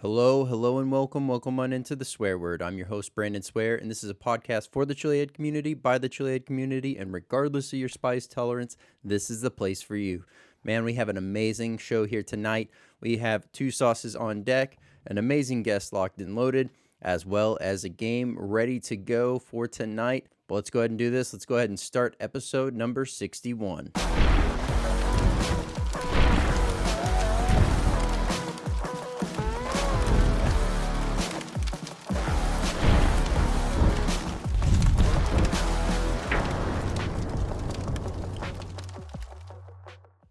Hello, and welcome. Welcome on into the Swear Word. I'm your host, Brandon Swear, and this is a podcast for the Chilihead community, by the Chilihead community, and regardless of your spice tolerance, this is the place for you. Man, we have an amazing show here tonight. We have two sauces on deck, an amazing guest locked and loaded, as well as a game ready to go for tonight. But let's go ahead and do this. Let's go ahead and start episode number 61.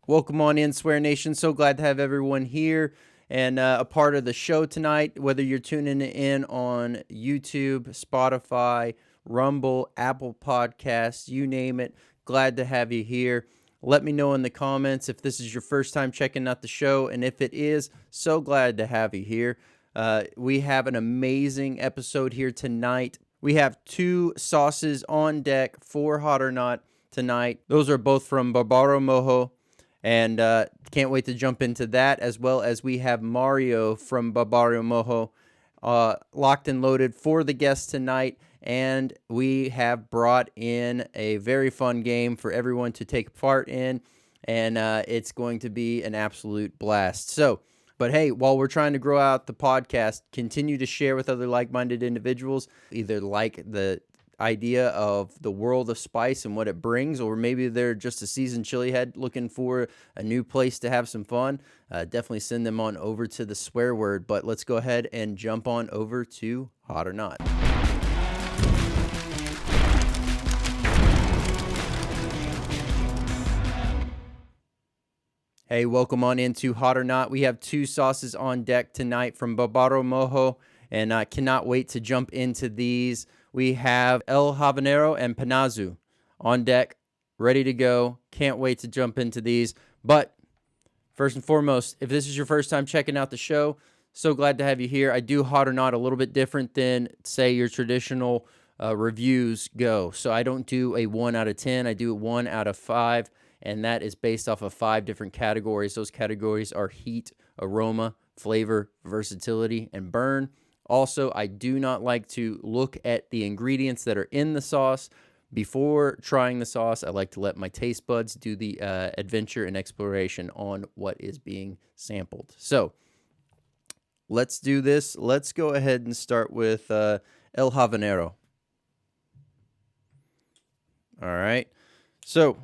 Welcome on in, Swear Nation. So glad to have everyone here and a part of the show tonight, whether you're tuning in on YouTube, Spotify, Rumble, Apple Podcasts, you name it. Glad to have you here. Let me know in the comments if this is your first time checking out the show, and if it is, so glad to have you here. We have an amazing episode here tonight. We have two sauces on deck for Hot or Not tonight. Those are both from Barbaro Mojo. And can't wait to jump into that, as well as we have Mario from Barbaro Mojo locked and loaded for the guests tonight. And we have brought in a very fun game for everyone to take part in. And it's going to be an absolute blast. But hey, while we're trying to grow out the podcast, continue to share with other like-minded individuals, either like the idea of the world of spice and what it brings, or maybe they're just a seasoned chili head looking for a new place to have some fun. Definitely send them on over to the Swear Word. But let's go ahead and jump on over to Hot or Not. Hey, welcome on into Hot or Not. We have two sauces on deck tonight from Barbaro Mojo, and I cannot wait to jump into these. We have El Habanero and Panazu on deck, ready to go. Can't wait to jump into these. But first and foremost, if this is your first time checking out the show, so glad to have you here. I do Hot or Not a little bit different than, say, your traditional reviews go. So I don't do a 1 out of 10. I do a 1 out of 5, and that is based off of 5 different categories. Those categories are heat, aroma, flavor, versatility, and burn. Also, I do not like to look at the ingredients that are in the sauce before trying the sauce. I like to let my taste buds do the adventure and exploration on what is being sampled. So, let's do this. Let's go ahead and start with El Habanero. All right. So,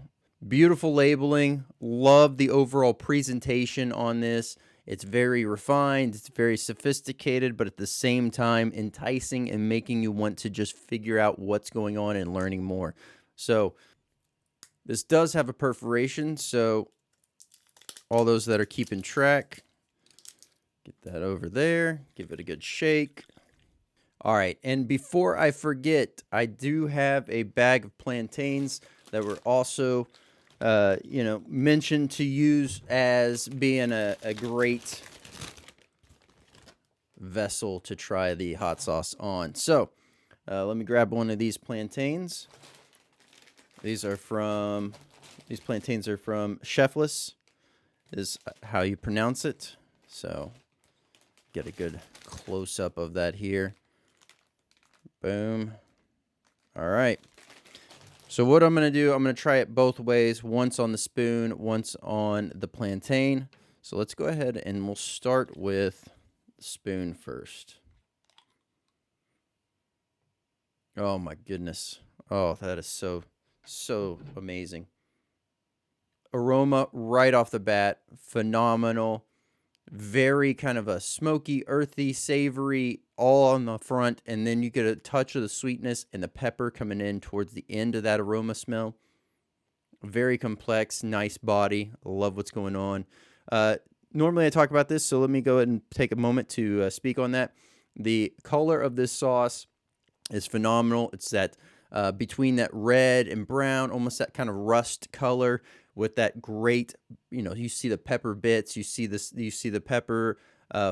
beautiful labeling. Love the overall presentation on this. It's very refined, it's very sophisticated, but at the same time enticing and making you want to just figure out what's going on and learning more. So this does have a perforation, so all those that are keeping track, get that over there, give it a good shake. All right, and before I forget, I do have a bag of plantains that were also mentioned to use as being a great vessel to try the hot sauce on. So let me grab one of these plantains. These plantains are from Chefless, is how you pronounce it. So get a good close-up of that here. Boom. All right. So what I'm going to do, I'm going to try it both ways, once on the spoon, once on the plantain. So let's go ahead and we'll start with the spoon first. Oh my goodness. Oh, that is so amazing. Aroma right off the bat, phenomenal. Very kind of a smoky, earthy, savory, all on the front, and then you get a touch of the sweetness and the pepper coming in towards the end of that aroma smell. Very complex, nice body. Love what's going on. Normally I talk about this, so let me go ahead and take a moment to speak on that. The color of this sauce is phenomenal. It's that between that red and brown, almost that kind of rust color, with that great, you see the pepper bits, you see the pepper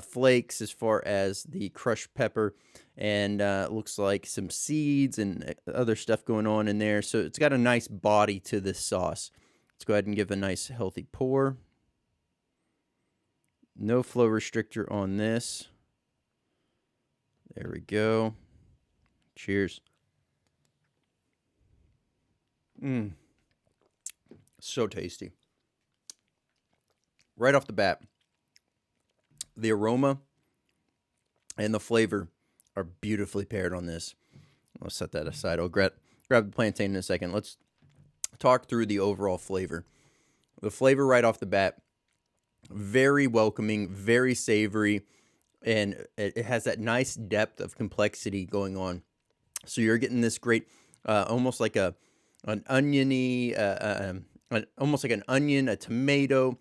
flakes as far as the crushed pepper, and it looks like some seeds and other stuff going on in there. So it's got a nice body to this sauce. Let's go ahead and give a nice healthy pour. No flow restrictor on this. There we go. Cheers. So tasty. Right off the bat, the aroma and the flavor are beautifully paired on this. I'll set that aside. I'll grab the plantain in a second. Let's talk through the overall flavor. The flavor right off the bat, very welcoming, very savory, and it has that nice depth of complexity going on. So you're getting this great, almost like an oniony, almost like an onion, a tomato.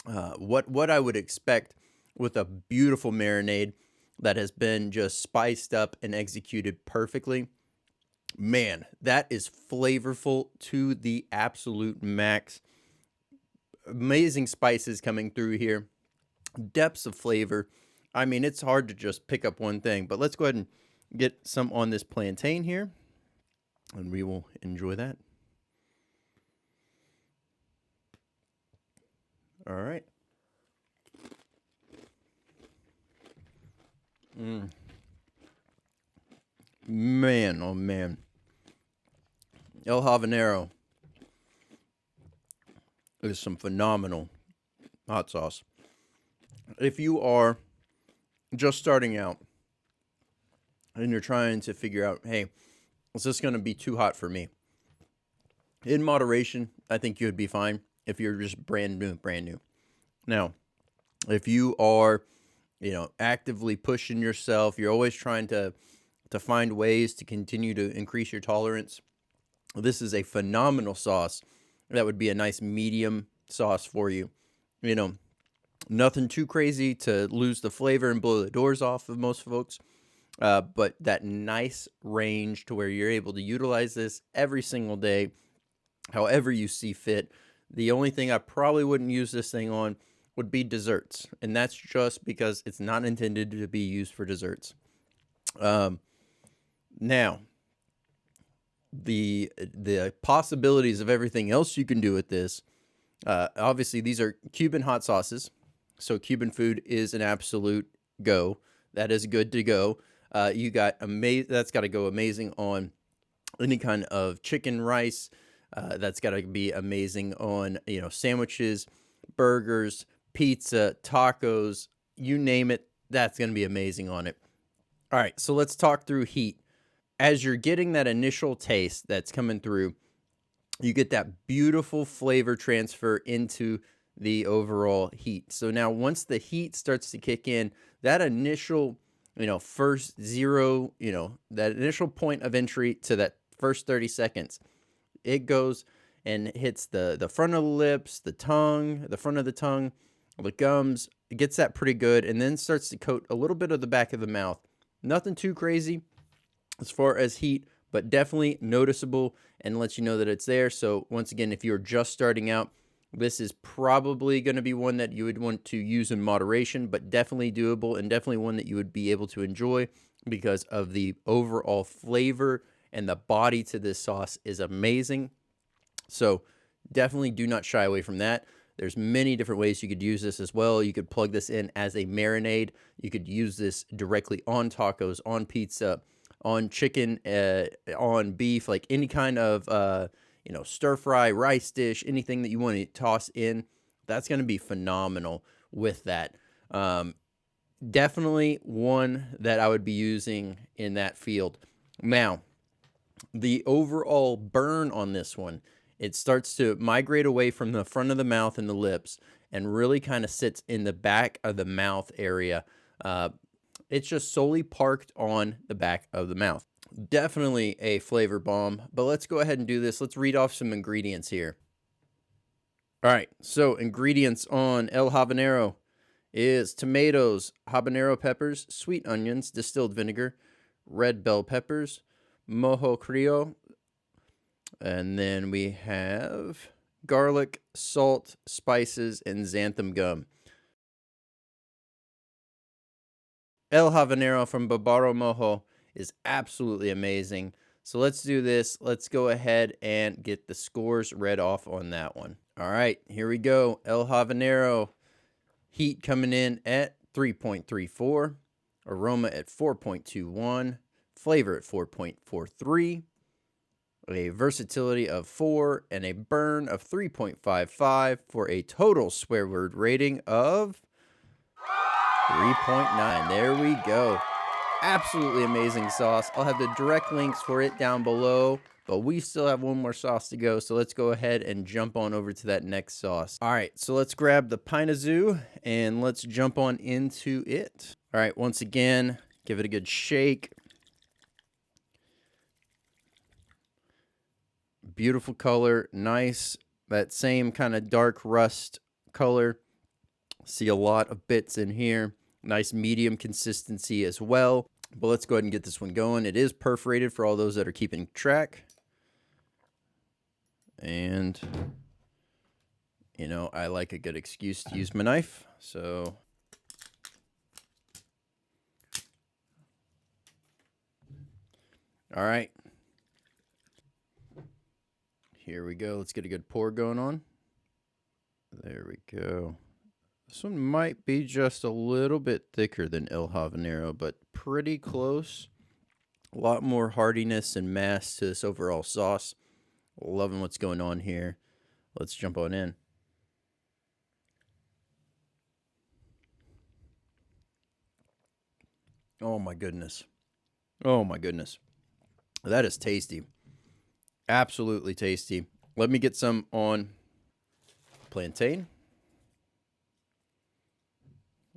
What I would expect with a beautiful marinade that has been just spiced up and executed perfectly. Man, that is flavorful to the absolute max. Amazing spices coming through here. Depths of flavor. I mean, it's hard to just pick up one thing, but let's go ahead and get some on this plantain here, and we will enjoy that. All right. Man, oh man. El Habanero is some phenomenal hot sauce. If you are just starting out and you're trying to figure out, hey, is this going to be too hot for me? In moderation, I think you would be fine if you're just brand new. Now, if you are, actively pushing yourself, you're always trying to find ways to continue to increase your tolerance, this is a phenomenal sauce. That would be a nice medium sauce for you. Nothing too crazy to lose the flavor and blow the doors off of most folks. But that nice range to where you're able to utilize this every single day, however you see fit. The only thing I probably wouldn't use this thing on would be desserts. And that's just because it's not intended to be used for desserts. Now, the possibilities of everything else you can do with this, obviously these are Cuban hot sauces. So Cuban food is an absolute go. That is good to go. You got that's got to go amazing on any kind of chicken, rice. That's got to be amazing on, sandwiches, burgers, pizza, tacos, you name it. That's going to be amazing on it. All right, so let's talk through heat. As you're getting that initial taste that's coming through, you get that beautiful flavor transfer into the overall heat. So now once the heat starts to kick in, that initial, first zero, that initial point of entry to that first 30 seconds, it goes and hits the front of the lips, the tongue, the front of the tongue, the gums. It gets that pretty good and then starts to coat a little bit of the back of the mouth. Nothing too crazy as far as heat, but definitely noticeable and lets you know that it's there. So once again, if you're just starting out, this is probably going to be one that you would want to use in moderation, but definitely doable and definitely one that you would be able to enjoy because of the overall flavor and the body to this sauce is amazing. So definitely do not shy away from that. There's many different ways you could use this as well. You could plug this in as a marinade. You could use this directly on tacos, on pizza, on chicken, on beef, like any kind of, stir fry, rice dish, anything that you want to toss in. That's going to be phenomenal with that. Definitely one that I would be using in that field. Now, the overall burn on this one, it starts to migrate away from the front of the mouth and the lips and really kind of sits in the back of the mouth area. It's just solely parked on the back of the mouth. Definitely a flavor bomb, but let's go ahead and do this. Let's read off some ingredients here. All right, so ingredients on El Habanero is tomatoes, habanero peppers, sweet onions, distilled vinegar, red bell peppers, mojo criollo, and then we have garlic, salt, spices, and xanthan gum. El Habanero from Barbaro Mojo is absolutely amazing. So let's do this. Let's go ahead and get the scores read off on that one. All right, here we go. El Habanero, heat coming in at 3.34. aroma at 4.21, flavor at 4.43, a versatility of 4, and a burn of 3.55 for a total swear word rating of 3.9. There we go. Absolutely amazing sauce. I'll have the direct links for it down below, but we still have one more sauce to go, so let's go ahead and jump on over to that next sauce. All right, so let's grab the Pine-Azou and let's jump on into it. All right, once again, give it a good shake. Beautiful color, nice, that same kind of dark rust color. See a lot of bits in here. Nice medium consistency as well. But let's go ahead and get this one going. It is perforated for all those that are keeping track. And, you know, I like a good excuse to use my knife. So, all right. Here we go. Let's get a good pour going on. There we go. This one might be just a little bit thicker than El Habanero, but pretty close. A lot more hardiness and mass to this overall sauce. Loving what's going on here. Let's jump on in. Oh my goodness. Oh my goodness. That is tasty. Absolutely tasty. Let me get some on plantain.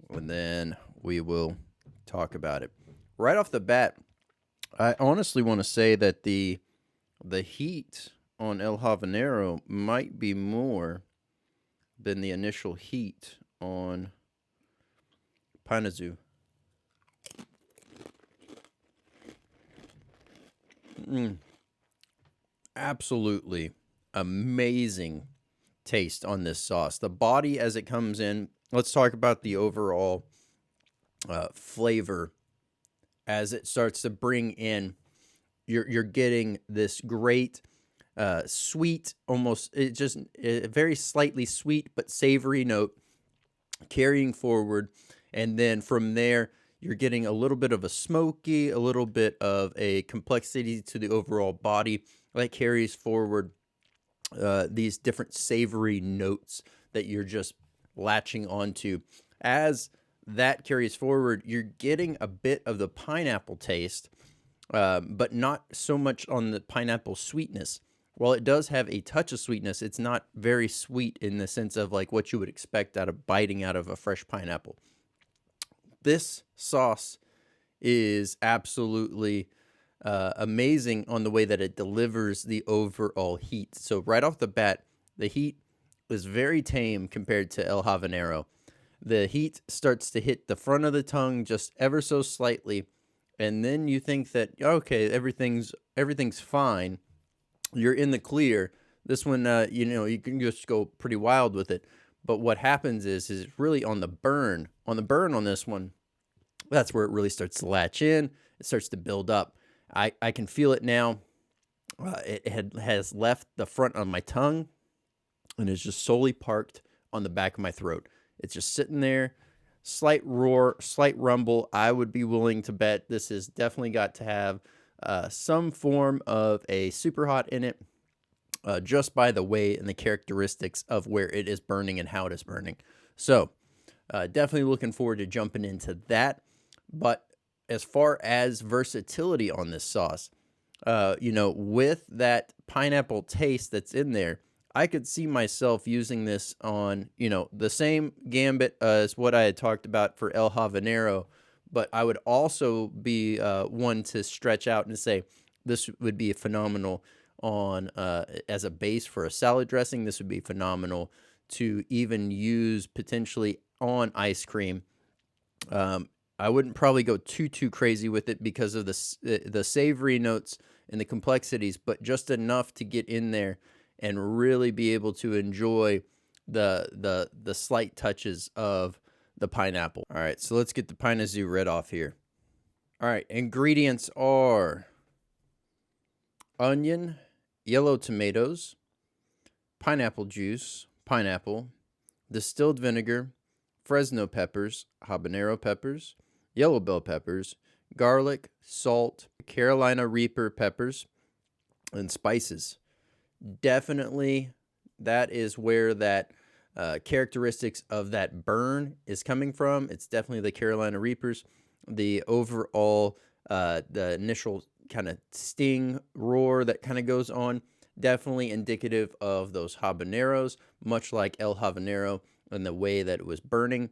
And then we will talk about it. Right off the bat, I honestly want to say that the heat on El Habanero might be more than the initial heat on Pine-Azou. Absolutely amazing taste on this sauce. The body as it comes in. Let's talk about the overall flavor as it starts to bring in. You're getting this great sweet, almost just a very slightly sweet but savory note carrying forward, and then from there you're getting a little bit of a smoky, a little bit of a complexity to the overall body that carries forward these different savory notes that you're just latching onto. As that carries forward, you're getting a bit of the pineapple taste, but not so much on the pineapple sweetness. While it does have a touch of sweetness, it's not very sweet in the sense of like what you would expect out of biting out of a fresh pineapple. This sauce is absolutely amazing on the way that it delivers the overall heat. So right off the bat, the heat is very tame compared to El Habanero. The heat starts to hit the front of the tongue just ever so slightly, and then you think that, okay, everything's fine. You're in the clear. This one, you can just go pretty wild with it. But what happens is really on the burn. On the burn on this one, that's where it really starts to latch in. It starts to build up. I can feel it now. It has left the front of my tongue and is just solely parked on the back of my throat. It's just sitting there, slight roar, slight rumble. I would be willing to bet this has definitely got to have some form of a Superhot in it, just by the way and the characteristics of where it is burning and how it is burning. So definitely looking forward to jumping into that. But as far as versatility on this sauce, with that pineapple taste that's in there, I could see myself using this on, the same gambit as what I had talked about for El Habanero, but I would also be one to stretch out and say this would be phenomenal on as a base for a salad dressing. This would be phenomenal to even use potentially on ice cream. I wouldn't probably go too crazy with it because of the savory notes and the complexities, but just enough to get in there and really be able to enjoy the slight touches of the pineapple. All right, so let's get the Pine-Azou red off here. All right, ingredients are onion, yellow tomatoes, pineapple juice, pineapple, distilled vinegar, Fresno peppers, habanero peppers, yellow bell peppers, garlic, salt, Carolina Reaper peppers, and spices. Definitely, that is where that characteristics of that burn is coming from. It's definitely the Carolina Reapers. The overall, the initial kind of sting roar that kind of goes on, definitely indicative of those habaneros, much like El Habanero and the way that it was burning.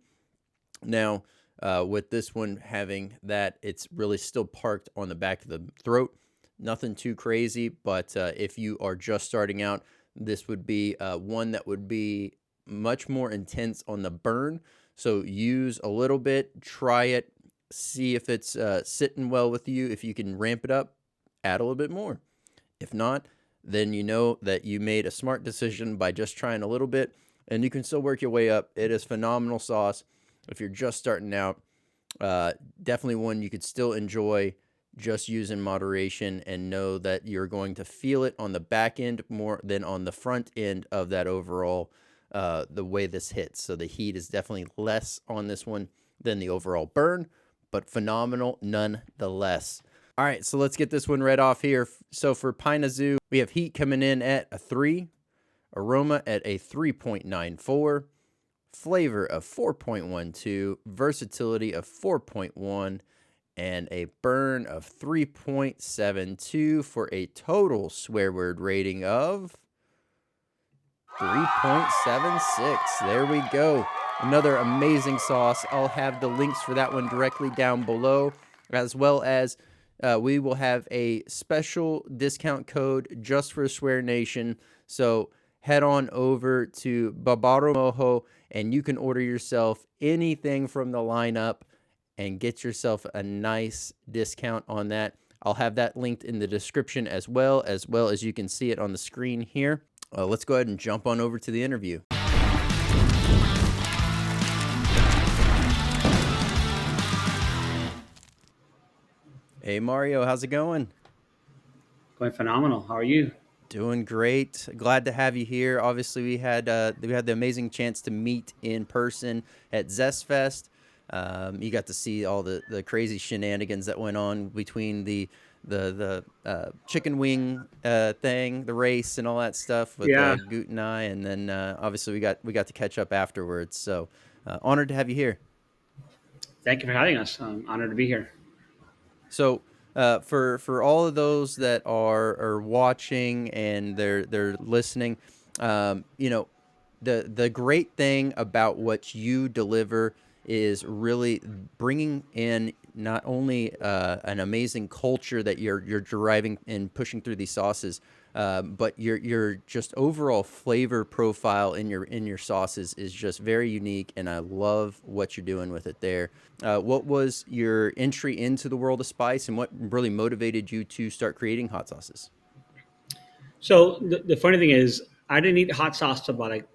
Now, with this one having that, it's really still parked on the back of the throat. Nothing too crazy, but if you are just starting out, this would be one that would be much more intense on the burn. So use a little bit, try it, see if it's sitting well with you. If you can ramp it up, add a little bit more. If not, then you know that you made a smart decision by just trying a little bit, and you can still work your way up. It is phenomenal sauce. If you're just starting out, definitely one you could still enjoy. Just use in moderation and know that you're going to feel it on the back end more than on the front end of that overall, the way this hits. So the heat is definitely less on this one than the overall burn, but phenomenal nonetheless. All right, so let's get this one read off here. So for Pine-Azul, we have heat coming in at a 3, aroma at a 3.94, flavor of 4.12, versatility of 4.1, and a burn of 3.72 for a total swear word rating of 3.76. There we go. Another amazing sauce. I'll have the links for that one directly down below, as well as we will have a special discount code just for Swear Nation. So head on over to Barbaro Mojo and you can order yourself anything from the lineup and get yourself a nice discount on that. I'll have that linked in the description as well as you can see it on the screen here. Let's go ahead and jump on over to the interview. Hey Mario, how's it going? Going phenomenal. How are you? Doing great. Glad to have you here. Obviously, we had the amazing chance to meet in person at Zest Fest. You got to see all the crazy shenanigans that went on between the chicken wing thing, the race, and all that stuff with Yeah, Goot and I, and then obviously we got to catch up afterwards. So honored to have you here. thank you for having us. I'm honored to be here. So for all of those that are watching and they're listening, you know, the great thing about what you deliver is really bringing in not only an amazing culture that you're deriving and pushing through these sauces, but your just overall flavor profile in your sauces is just very unique, and I love what you're doing with it there. What was your entry into the world of spice, and what really motivated you to start creating hot sauces? So the funny thing is, I didn't eat hot sauce till about like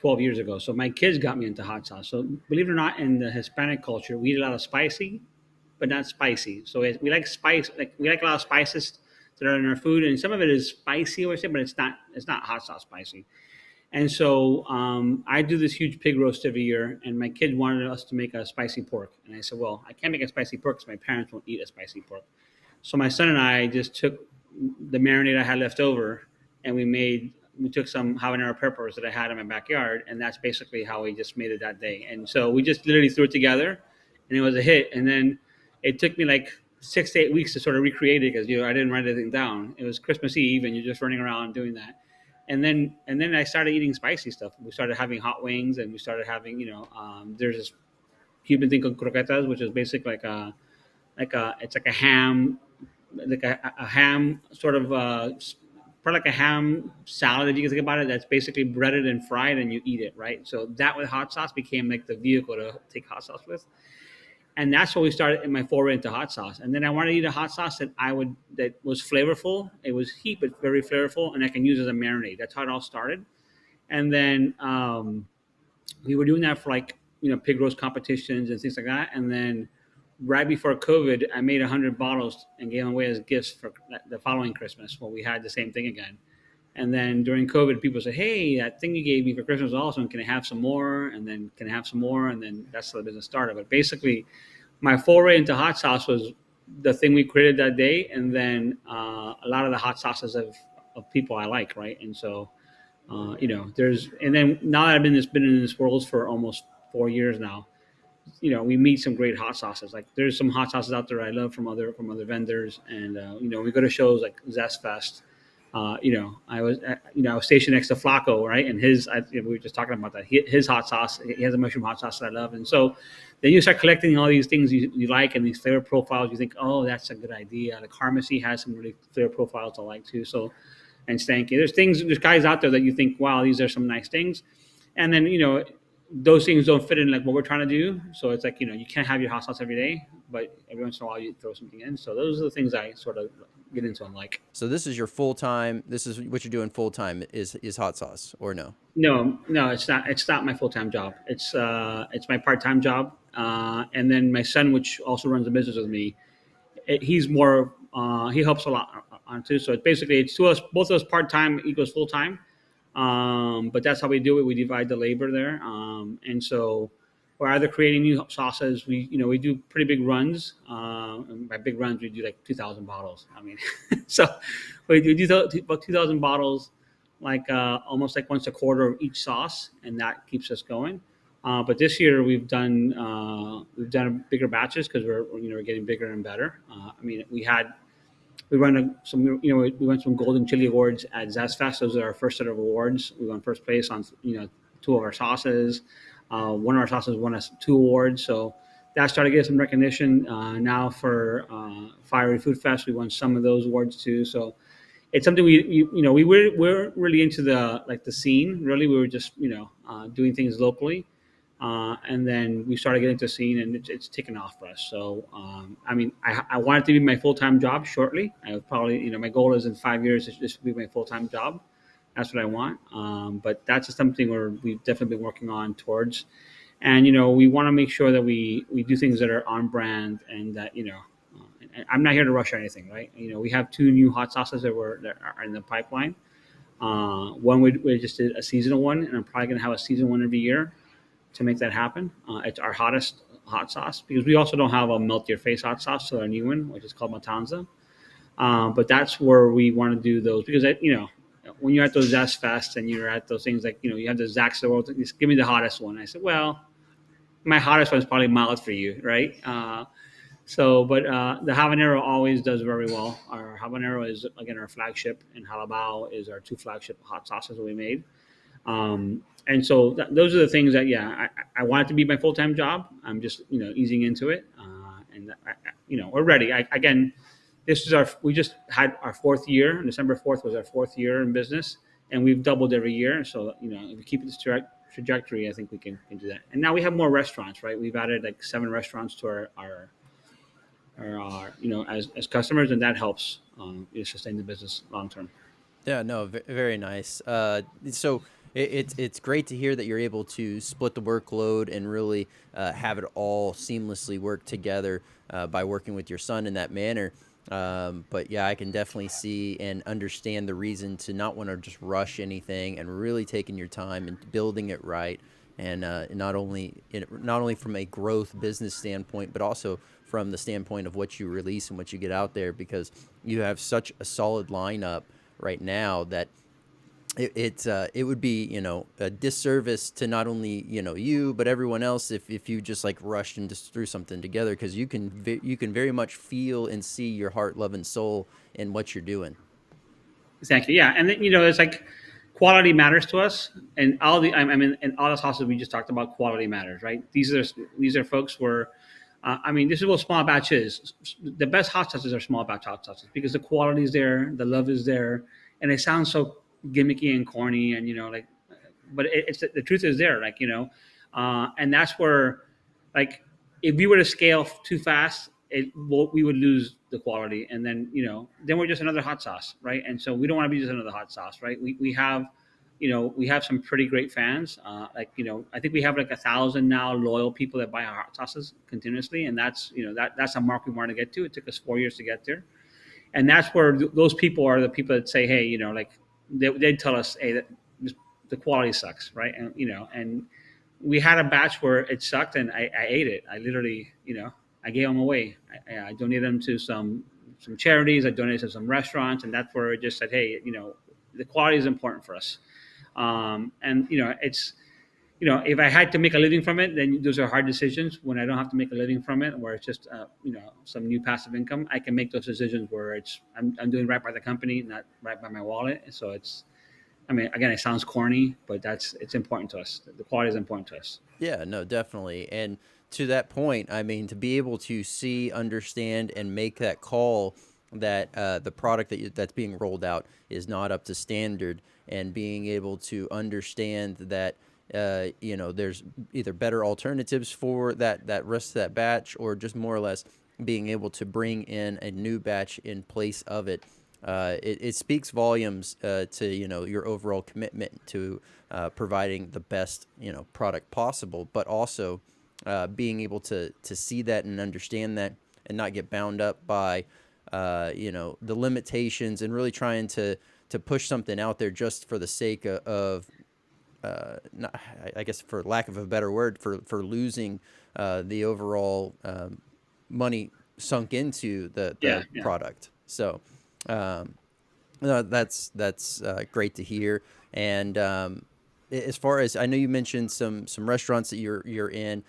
12 years ago. So my kids got me into hot sauce. So believe it or not, in the Hispanic culture, we eat a lot of spicy, but not spicy. So we like spice, like we like a lot of spices that are in our food, and some of it is spicy, I would say, but it's not hot sauce spicy. And so I do this huge pig roast every year, and my kids wanted us to make a spicy pork, and I said, well, I can't make a spicy pork because my parents won't eat a spicy pork. So my son and I just took the marinade I had left over, and we took some habanero peppers that I had in my backyard, and that's basically how we just made it that day. And so we just literally threw it together, and it was a hit. And then it took me like 6 to 8 weeks to sort of recreate it because I didn't write anything down. It was Christmas Eve, and you're just running around doing that. And then I started eating spicy stuff. We started having hot wings, and we started having there's this Cuban thing called croquetas, which is basically it's like a ham, like a ham sort of probably like a ham salad if you can think about it. That's basically breaded and fried, and you eat it, right? So that with hot sauce became like the vehicle to take hot sauce with, and that's what we started in my foray into hot sauce. And then I wanted to eat a hot sauce that was flavorful. It was heat but very flavorful, and I can use as a marinade. That's how it all started. And then we were doing that for like pig roast competitions and things like that. And then right before COVID, I made 100 bottles and gave them away as gifts for the following Christmas. Well, we had the same thing again. And then during COVID, people said, "Hey, that thing you gave me for Christmas is awesome. Can I have some more?" And then, "Can I have some more?" And then that's how the business started. But basically, my foray into hot sauce was the thing we created that day, and then a lot of the hot sauces of people I like, right? And so there's and then now that I've been in this world for almost 4 years now, we meet some great hot sauces. Like there's some hot sauces out there I love from other vendors, and we go to shows like Zest Fest. I was stationed next to Flacco, right? And we were just talking about that. His hot sauce, he has a mushroom hot sauce that I love, and so then you start collecting all these things you like and these flavor profiles. You think, oh, that's a good idea. Like Harmacy has some really flavor profiles I like too. So, and Stanky, there's guys out there that you think, wow, these are some nice things, and then those things don't fit in like what we're trying to do. So it's like you can't have your hot sauce every day, but every once in a while you throw something in. So those are the things I sort of get into and like. So this is your full time. This is what you're doing full time is hot sauce or no? No, no, it's not. It's not my full time job. It's my part time job. And then my son, which also runs a business with me, he's more. He helps a lot on too. So it's two of us, both of us part time equals full time. But that's how we do it. We divide the labor there. And so we're either creating new sauces. We do pretty big runs. And by big runs, we do like 2,000 bottles. I mean, so we do about 2,000 bottles, like almost like once a quarter of each sauce, and that keeps us going. But this year we've done bigger batches because we're getting bigger and better. I mean, we won some Golden Chili Awards at Zest Fest. Those are our first set of awards. We won first place on two of our sauces. One of our sauces won us 2 awards. So that started getting some recognition. Now for Fiery Food Fest, we won some of those awards too. So it's something we're really into the scene. Really, we were just doing things locally. And then we started getting to the scene, and it's taken off for us. So, I mean, I want it to be my full time job shortly. I would probably, my goal is in 5 years, this will be my full time job. That's what I want. But that's just something we've definitely been working on towards. And, we want to make sure that we do things that are on brand and that, I'm not here to rush anything, right? We have 2 new hot sauces that are in the pipeline. One we just did a seasonal one, and I'm probably going to have a seasonal one every year to make that happen. It's our hottest hot sauce because we also don't have a melt your face hot sauce, so our new one, which is called Matanza. But that's where we want to do those because when you're at those Zest Fest and you're at those things like you have the Zacks of the world, just give me the hottest one. I said, well, my hottest one is probably mild for you, right? But the habanero always does very well. Our habanero is again our flagship, and halabao is our 2 flagship hot sauces that we made. And so those are the things that, I want it to be my full time job. I'm just, easing into it, and we're ready. Again, we just had our 4th year. December 4th was our 4th year in business, and we've doubled every year. So if we keep this trajectory, I think we can do that. And now we have more restaurants, right? We've added like 7 restaurants to our as customers, and that helps sustain the business long term. Yeah, no, very nice. So it's great to hear that you're able to split the workload and really have it all seamlessly work together by working with your son in that manner. But yeah, I can definitely see and understand the reason to not want to just rush anything and really taking your time and building it right. And not only from a growth business standpoint, but also from the standpoint of what you release and what you get out there, because you have such a solid lineup right now that it would be a disservice to not only you but everyone else if you just like rushed and just threw something together, because you can very much feel and see your heart, love, and soul in what you're doing. Exactly. Yeah, and then, it's like quality matters to us, and and all the sauces we just talked about, quality matters, right? These are folks where, this is what small batch is. The best hot sauces are small batch hot sauces because the quality is there, the love is there, and it sounds so gimmicky and corny, and but it's the truth is there, and that's where, like, if we were to scale too fast, we would lose the quality, and then we're just another hot sauce, right? And so we don't want to be just another hot sauce, right? We have some pretty great fans. I think we have like 1,000 now loyal people that buy our hot sauces continuously, and that's a mark we want to get to. It took us 4 years to get there, and that's where those people are the people that say, hey, they'd tell us, hey, the quality sucks, right? And we had a batch where it sucked, and I ate it. I literally, I gave them away. I donated them to some charities. I donated to some restaurants, and that's where I just said, hey, the quality is important for us. And it's if I had to make a living from it, then those are hard decisions. When I don't have to make a living from it, where it's just some new passive income, I can make those decisions where I'm doing right by the company, not right by my wallet. So it's, I mean, again, it sounds corny, but it's important to us. The quality is important to us. Yeah, no, definitely. And to that point, I mean, to be able to see, understand, and make that call that the product that's being rolled out is not up to standard, and being able to understand that there's either better alternatives for that rest of that batch, or just more or less being able to bring in a new batch in place of it. It speaks volumes to your overall commitment to providing the best product possible, but also being able to see that and understand that, and not get bound up by the limitations, and really trying to push something out there just for the sake of not, I guess, for lack of a better word, for losing the overall money sunk into Yeah, the yeah. product. So um, no, that's great to hear. And as far as I know, you mentioned some restaurants that you're in.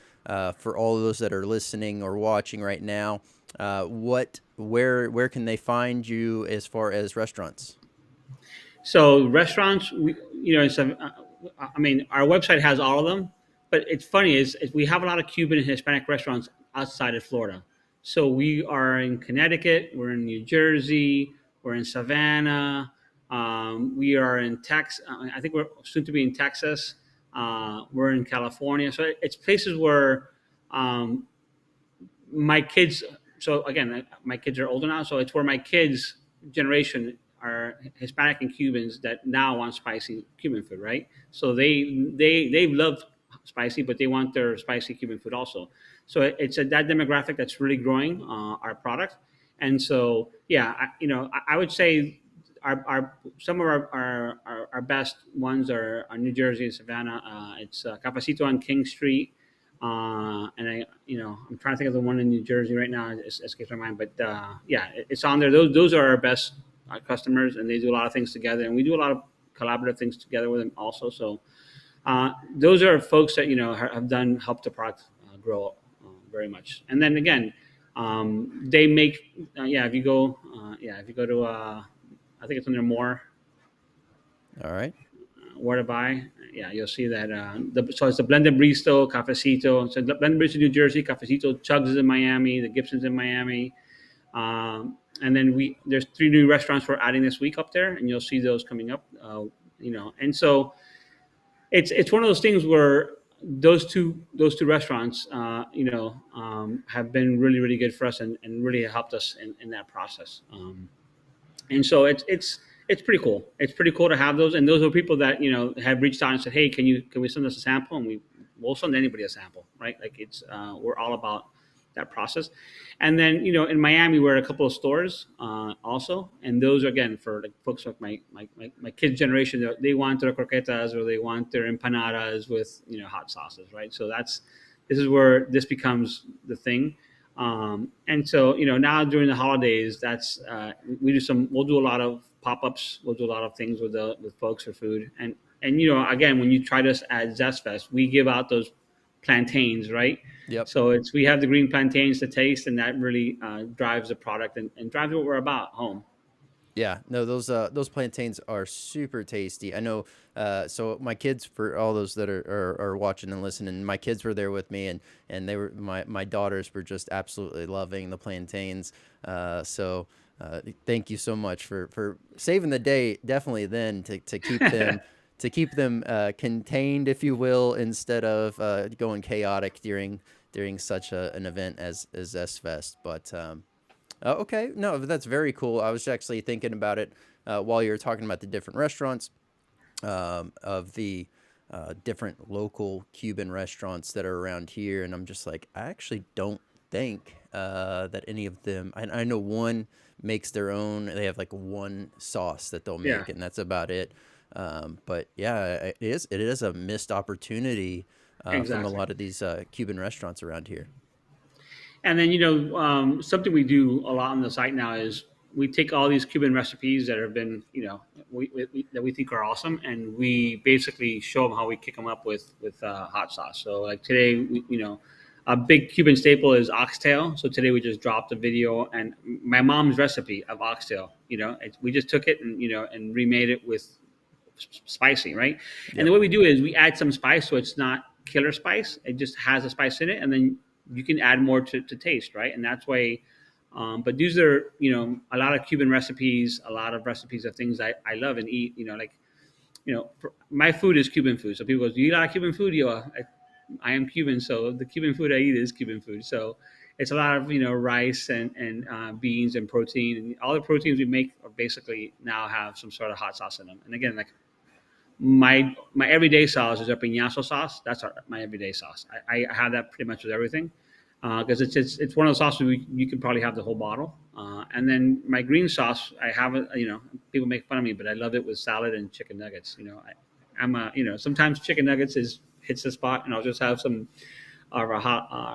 For all of those that are listening or watching right now, where can they find you as far as restaurants? So restaurants, I mean, our website has all of them. But it's funny is we have a lot of Cuban and Hispanic restaurants outside of Florida. So we are in Connecticut, we're in New Jersey, we're in Savannah, we are in Texas. I think we're soon to be in Texas. We're in California. So it's places where um, my kids, so again, my kids are older now, so it's where my kids generation are Hispanic and Cubans that now want spicy Cuban food, right? So they've loved spicy, but they want their spicy Cuban food also. So it's that demographic that's really growing our product. And so yeah, I would say our some of our best ones are New Jersey and Savannah. It's Capacito on King Street, and I'm trying to think of the one in New Jersey right now. It escapes my mind, but yeah, it's on there. Those are our best customers, and they do a lot of things together, and we do a lot of collaborative things together with them also. So those are folks that have done help the product grow very much. And then again, they make yeah. If you go to I think it's under more All right. where to buy. Yeah, you'll see that. So it's the Blended Bristo, Cafecito. So the Blended Bristo, New Jersey, Cafecito, Chugs is in Miami, the Gibson's in Miami. And then there's 3 new restaurants we're adding this week up there, and you'll see those coming up. And so it's one of those things where those two restaurants, have been really really good for us, and really helped us in that process. And so it's pretty cool. It's pretty cool to have those, and those are people that have reached out and said, "Hey, can we send us a sample?" And we'll send anybody a sample, right? Like it's we're all about that process. And then in Miami, we're at a couple of stores also, and those are again for like folks like my kids' generation. They want their croquetas or they want their empanadas with hot sauces, right? So this is where this becomes the thing. And so now during the holidays, that's we'll do a lot of pop-ups, we'll do a lot of things with folks for food. And again, when you try this at Zest Fest, we give out those plantains, right? Yep. So we have the green plantains to taste, and that really drives the product, and drives what we're about home. Yeah, no, those plantains are super tasty. I know. So my kids, for all those that are watching and listening, my kids were there with me, and they were my daughters were just absolutely loving the plantains. So thank you so much for saving the day. Definitely, then to keep them contained, if you will, instead of going chaotic during such an event as S Fest. But okay, no, that's very cool. I was actually thinking about it while you were talking about the different restaurants, of the different local Cuban restaurants that are around here, and I'm just like, I actually don't think that any of them. I know one makes their own. They have like one sauce that they'll Yeah, make, and that's about it. But yeah, it is a missed opportunity from a exactly. lot of these Cuban restaurants around here. And then something we do a lot on the site now is we take all these Cuban recipes that have been that we think are awesome, and we basically show them how we kick them up with hot sauce. So like today, a big Cuban staple is oxtail. So today we just dropped a video and my mom's recipe of oxtail. We just took it and and remade it with spicy, right? And the Yep. way we do it is we add some spice, so it's not killer spice. It just has a spice in it, and then you can add more to taste, right? And that's why. But these are, a lot of Cuban recipes, a lot of recipes of things I love and eat. Like, my food is Cuban food. So people go, "Do you like Cuban food?" I am Cuban, so the Cuban food I eat is Cuban food. So it's a lot of rice and beans and protein, and all the proteins we make are basically now have some sort of hot sauce in them. And again, like my everyday sauce is a piñazo sauce. That's my everyday sauce. I have that pretty much with everything because it's one of the sauces you can probably have the whole bottle. And then my green sauce, I have it. People make fun of me, but I love it with salad and chicken nuggets. I'm a sometimes chicken nuggets hits the spot, and I'll just have some of our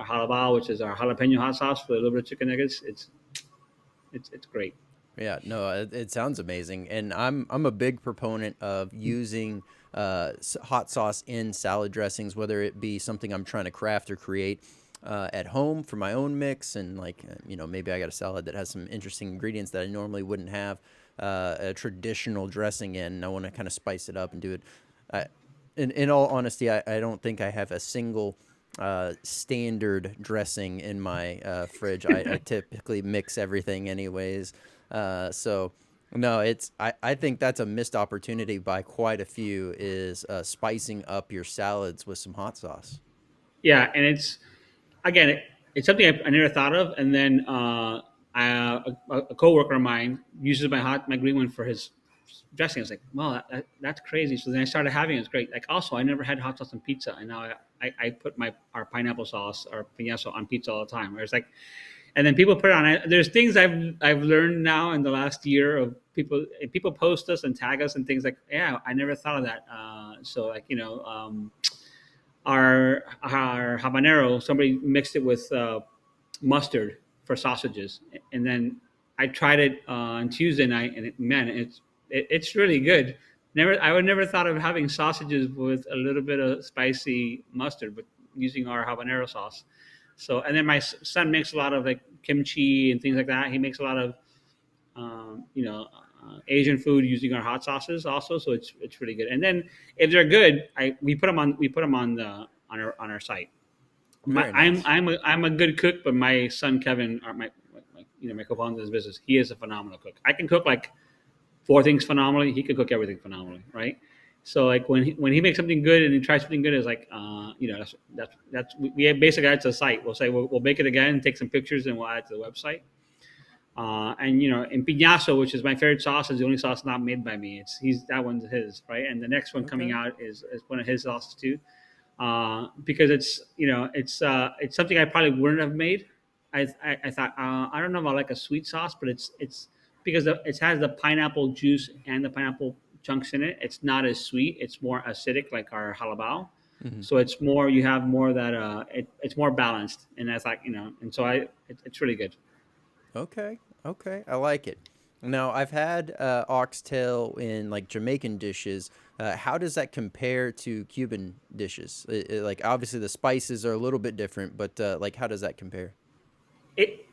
halabao, which is our jalapeno hot sauce with a little bit of chicken nuggets. It's great. Yeah, no, it sounds amazing, and I'm a big proponent of using hot sauce in salad dressings, whether it be something I'm trying to craft or create at home for my own mix, and like maybe I got a salad that has some interesting ingredients that I normally wouldn't have a traditional dressing in. And I want to kind of spice it up and do it. I, in all honesty, I don't think I have a single standard dressing in my fridge. I typically mix everything anyways. So no, I think that's a missed opportunity by quite a few is spicing up your salads with some hot sauce. Yeah, and again, it's something I never thought of. And then a coworker of mine uses my green one for his dressing. I was like, well, that's crazy. So then I started having it. It's great. Like also, I never had hot sauce on pizza, and now I put our pineapple sauce or piñazo on pizza all the time. Where it's like, and then people put it on it. There's things I've learned now in the last year of people post us and tag us and things like, yeah, I never thought of that. So like our habanero, somebody mixed it with mustard for sausages, and then I tried it on Tuesday night, and man, it's really good. I would never thought of having sausages with a little bit of spicy mustard, but using our habanero sauce. So, and then my son makes a lot of like kimchi and things like that. He makes a lot of Asian food using our hot sauces also. So it's really good. And then if they're good, we put them on the on our site. Very nice. I'm a good cook, but my son Kevin, my co-founder of this business, he is a phenomenal cook. I can cook like four things phenomenally. He can cook everything phenomenally, right? So like when he makes something good and he tries something good, it's like that's we basically add to the site. We'll say we'll make it again, take some pictures, and we'll add it to the website. And in piñazo, which is my favorite sauce, is the only sauce not made by me. That one's his, right? And the next one coming Okay. out is one of his sauces too, because it's something I probably wouldn't have made. I thought I don't know if I like a sweet sauce, but it's because it has the pineapple juice and the pineapple chunks in it. It's not as sweet. It's more acidic, like our halabao. Mhm. So it's more you have more that it's more balanced, and that's like and so it's really good. Okay. Okay. I like it. Now, I've had oxtail in like Jamaican dishes. How does that compare to Cuban dishes? Like, obviously, the spices are a little bit different, but like, how does that compare?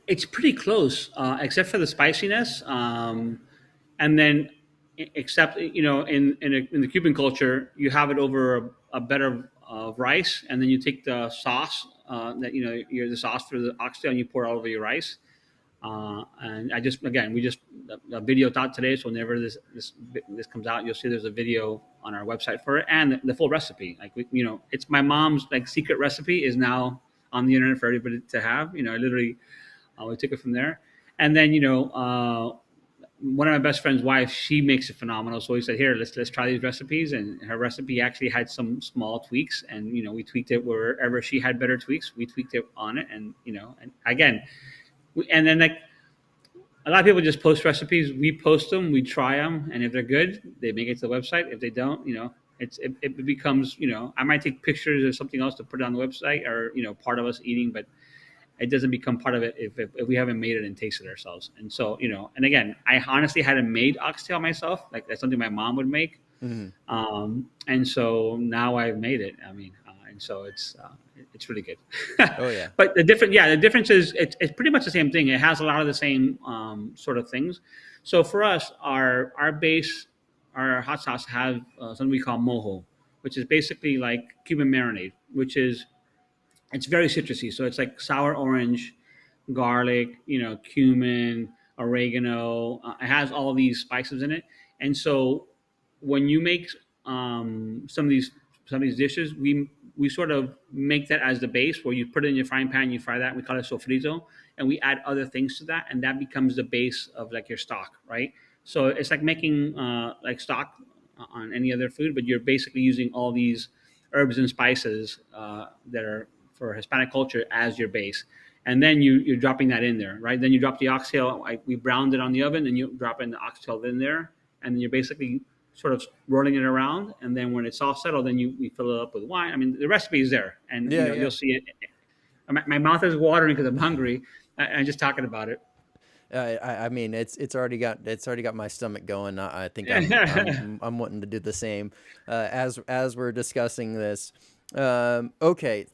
It's pretty close, except for the spiciness. And then, except in the Cuban culture, you have it over a bed of rice, and then you take the sauce that you're the sauce for the oxtail, and you pour it all over your rice. And I just again, we just the video out today, so whenever this comes out, you'll see there's a video on our website for it and the full recipe. Like it's my mom's like secret recipe is now on the internet for everybody to have. I literally we took it from there, and then one of my best friend's wife, she makes it phenomenal. So he said, "Here, let's try these recipes." And her recipe actually had some small tweaks, and we tweaked it wherever she had better tweaks. We tweaked it on it, and and again, and then like a lot of people just post recipes. We post them, we try them, and if they're good, they make it to the website. If they don't, it becomes I might take pictures of something else to put it on the website or part of us eating, but it doesn't become part of it if we haven't made it and tasted it ourselves. And so, and again, I honestly hadn't made oxtail myself. Like that's something my mom would make. Mhm. And so now I've made it. I mean, and so it's really good. Oh yeah. But the difference is it's pretty much the same thing. It has a lot of the same sort of things. So for us, our base, our hot sauce have something we call mojo, which is basically like Cuban marinade, which is it's very citrusy. So it's like sour orange, garlic, cumin, oregano. It has all these spices in it, and so when you make some of these dishes, we sort of make that as the base, where you put it in your frying pan, you fry that, and we call it sofrito, and we add other things to that, and that becomes the base of like your stock, right? So it's like making like stock on any other food, but you're basically using all these herbs and spices that are for Hispanic culture as your base, and then you're dropping that in there, right? Then you drop the oxtail. We browned it on the oven, and you drop in the oxtail in there, and then you're basically sort of rolling it around. And then when it's all settled, then you fill it up with wine. I mean, the recipe is there, and Yeah, yeah. you'll see it. My mouth is watering because I'm hungry. I'm just talking about it. I mean, it's already got my stomach going. I think I'm wanting to do the same as we're discussing this. Okay,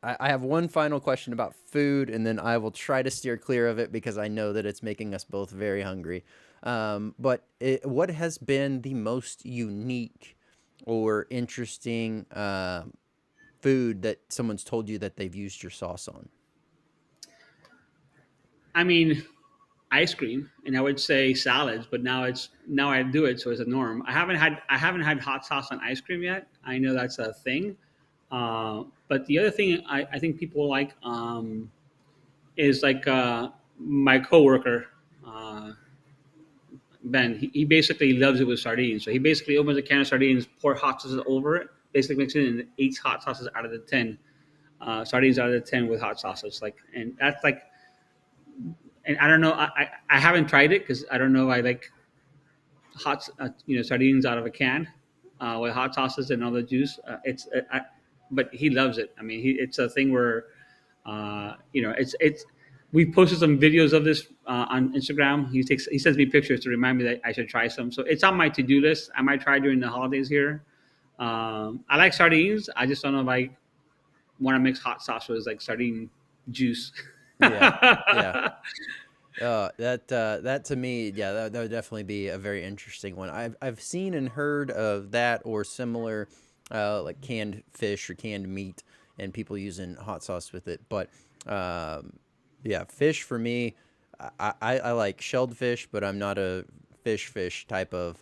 I have one final question about food, and then I will try to steer clear of it because I know that it's making us both very hungry. What has been the most unique or interesting food that someone's told you that they've used your sauce on? I mean, ice cream, and I would say salads, but now I do it, so it's a norm. I haven't had hot sauce on ice cream yet. I know that's a thing. But the other thing I think people like is like my coworker Ben. He basically loves it with sardines. So he basically opens a can of sardines, pour hot sauce over it, basically mixes it, and eats hot sauces out of the tin. Sardines out of the tin with hot sauces, like, and that's like, and I don't know. I haven't tried it because I don't know. I like sardines out of a can with hot sauces and all the juice. But he loves it. I mean, it's a thing where it's. We posted some videos of this on Instagram. He sends me pictures to remind me that I should try some. So it's on my to do list. I might try during the holidays here. I like sardines. I just don't know if I want to mix hot sauce with like sardine juice. Yeah, yeah. That to me, yeah, that would definitely be a very interesting one. I've seen and heard of that or similar, like canned fish or canned meat, and people using hot sauce with it. But yeah, fish for me, I like shelled fish, but I'm not a fish type of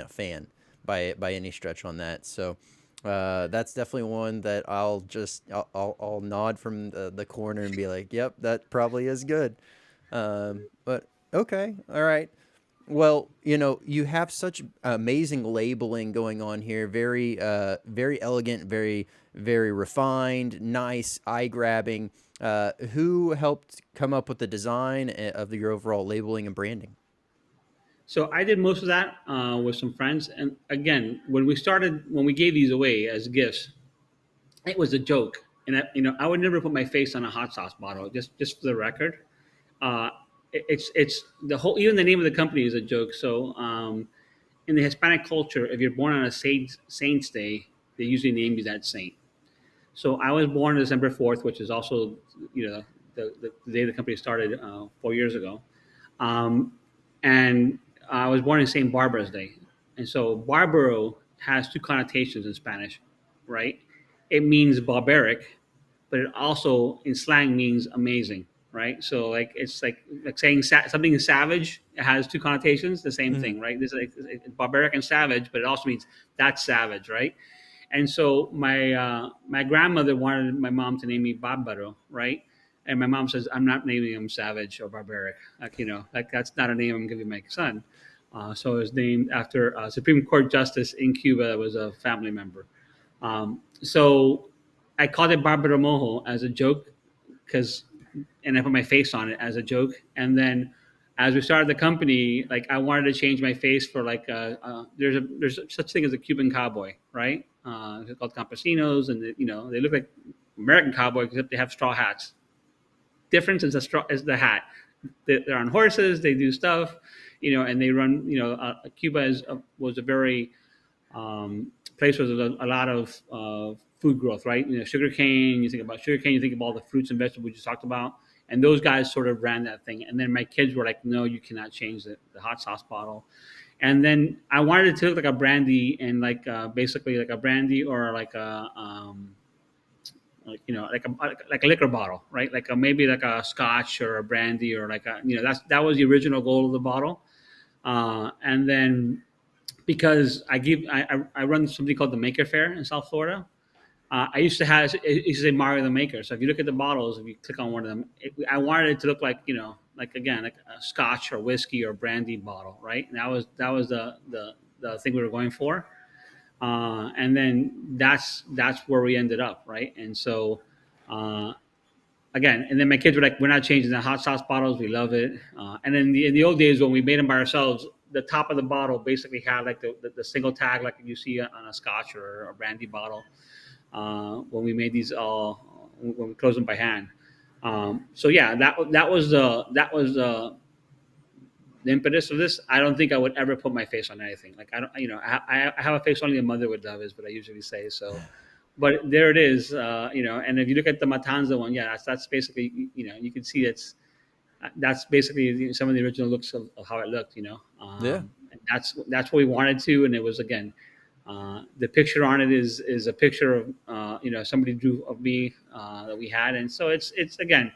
fan by any stretch on that. So that's definitely one that I'll nod from the corner and be like, yep, that probably is good. But okay, all right. Well, you have such amazing labeling going on here. Very elegant, very refined, nice, eye grabbing. Who helped come up with the design of your overall labeling and branding? So I did most of that with some friends. And again, when we gave these away as gifts, it was a joke. And I would never put my face on a hot sauce bottle, just for the record. Uh, it's the whole, even the name of the company is a joke. So in the Hispanic culture, if you're born on a saint's day, they usually name you that saint. So I was born December 4th, which is also the day the company started 4 years ago. Um, and I was born in St. Barbara's Day. And so Barbaro has two connotations in Spanish, right? It means barbaric, but it also in slang means amazing, right? So like it's like saying something is savage. It has two connotations, the same Mhm. thing, right? This is like, it's barbaric and savage, but it also means that's savage, right? And so my grandmother wanted my mom to name me Barbaro, right? And my mom says, I'm not naming him savage or barbaric. Like, like that's not a name I'm giving my son. So it was named after a Supreme Court justice in Cuba that was a family member. So I called it Barbaro Mojo as a joke because, and I put my face on it as a joke. And then as we started the company, like I wanted to change my face for like there's such thing as a Cuban cowboy, right? It's called campesinos, and they look like American cowboy, except they have straw hats. Difference is the hat. They're on horses. They do stuff, and they run. Cuba was a very place where there's a lot of food growth, right? Sugar cane. You think about sugar cane. You think of all the fruits and vegetables we just talked about, and those guys sort of ran that thing. And then my kids were like, "No, you cannot change the hot sauce bottle." And then I wanted it to look like a brandy, and like basically like a brandy or like a like a liquor bottle, right? Like maybe like a scotch or a brandy or like that was the original goal of the bottle. And then because I run something called the Maker Fair in South Florida. I used to have it used to say Mario the Maker. So if you look at the bottles, if you click on one of them, I wanted it to look like like again like a scotch or whiskey or brandy bottle, right? And that was the thing we were going for. And then that's where we ended up, right? And so uh, again, and then my kids were like, "We're not changing the hot sauce bottles. We love it." And then in the old days when we made them by ourselves, the top of the bottle basically had like the single tag like you see on a scotch or a brandy bottle. When we made these all when we closed them by hand. So yeah, that was the impetus of this. I don't think I would ever put my face on anything. Like I don't, I have a face only a mother would love, is what I usually say. So, but there it is, And if you look at the Matanza one, yeah, that's basically, you can see that's basically some of the original looks of how it looked, Yeah. And that's what we wanted to, and it was again. The picture on it is a picture of somebody drew of me that we had, and so it's again,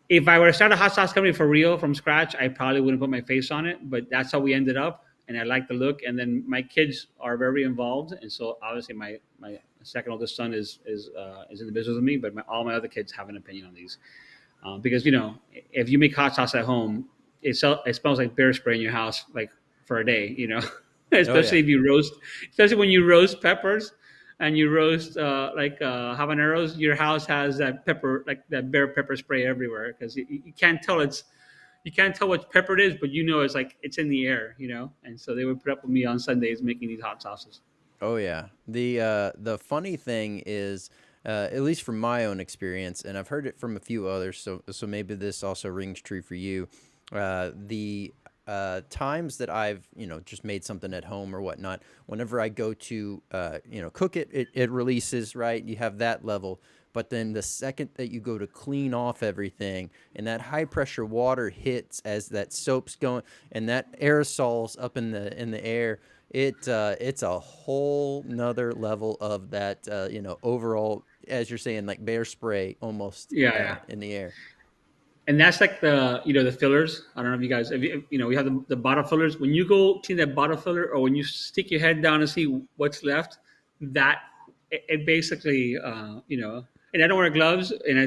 if I were to start a hot sauce company for real from scratch, I probably wouldn't put my face on it. But that's how we ended up, and I like the look. And then my kids are very involved, and so obviously my second oldest son is in the business with me, but all my other kids have an opinion on these because if you make hot sauce at home, it smells like bear spray in your house like for a day, Oh yeah. especially if you roast, especially when you roast peppers and you roast habaneros, your house has that pepper, like that bear pepper spray everywhere because you can't tell you can't tell what pepper it is, but it's like it's in the air, And so they would put up with me on Sundays making these hot sauces. Oh yeah. The funny thing is, at least from my own experience, and I've heard it from a few others, so maybe this also rings true for you. The times that I've just made something at home or whatnot, whenever I go to cook it releases, right. You have that level, but then the second that you go to clean off everything and that high pressure water hits as that soap's going and that aerosol's up in the air, it's a whole nother level of that overall, as you're saying, like bear spray almost Yeah, yeah. in the air. And that's like the fillers. I don't know if you guys, if we have the bottle fillers. When you go clean that bottle filler, or when you stick your head down and see what's left, that it basically, And I don't wear gloves, and